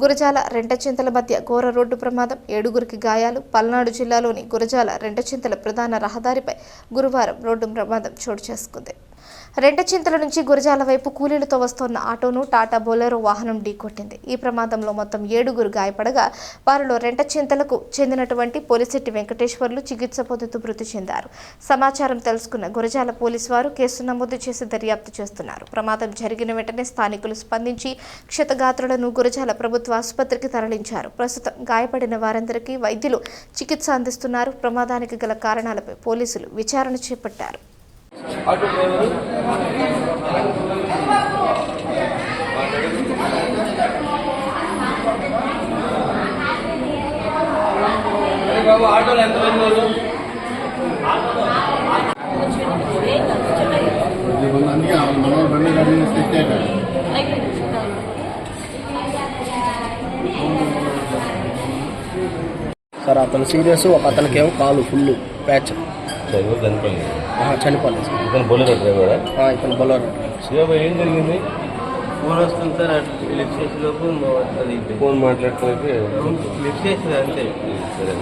గురజాల రెంటచింతల మధ్య ఘోర రోడ్డు ప్రమాదం, 7గురికి గాయాలు. పల్నాడు జిల్లాలోని గురజాల రెంటచింతల ప్రధాన రహదారిపై గురువారం రోడ్డు ప్రమాదం చోటు చేసుకుంది. రెంటచింతల నుంచి గురజాల వైపు కూలీలతో వస్తున్న ఆటోను టాటా బొలెరో వాహనం ఢీకొట్టింది. ఈ ప్రమాదంలో మొత్తం 7గురు గాయపడగా వారిలో రెంటచింతలకు చెందినటువంటి పోలిశెట్టి వెంకటేశ్వర్లు చికిత్స పొందుతూ మృతి చెందారు. సమాచారం తెలుసుకున్న గురజాల పోలీసు వారు కేసు నమోదు చేసి దర్యాప్తు చేస్తున్నారు. ప్రమాదం జరిగిన వెంటనే స్థానికులు స్పందించి క్షతగాత్రులను గురజాల ప్రభుత్వ ఆసుపత్రికి తరలించారు. ప్రస్తుతం గాయపడిన వారందరికీ వైద్యులు చికిత్స అందిస్తున్నారు. ప్రమాదానికి గల కారణాలపై పోలీసులు విచారణ చేపట్టారు. ఆటో డ్రైవరు బాబు ఆటోలో ఎంతమంది వాళ్ళు సార్ అతను సీరియస్, ఒక అతనికేమో కాలు ఫుల్ ప్యాచ్ చనిపోలేదు. ఇతను బొలెరో డ్రైవరా? ఇతను బొలెరో. శివబాబు ఏం జరిగింది? ఫోన్ వస్తుంది సార్, లిఫ్ట్ చేసేలోపు అది ఫోన్ మాట్లాడుతూ లిఫ్ట్ చేసేది అంతే. సరే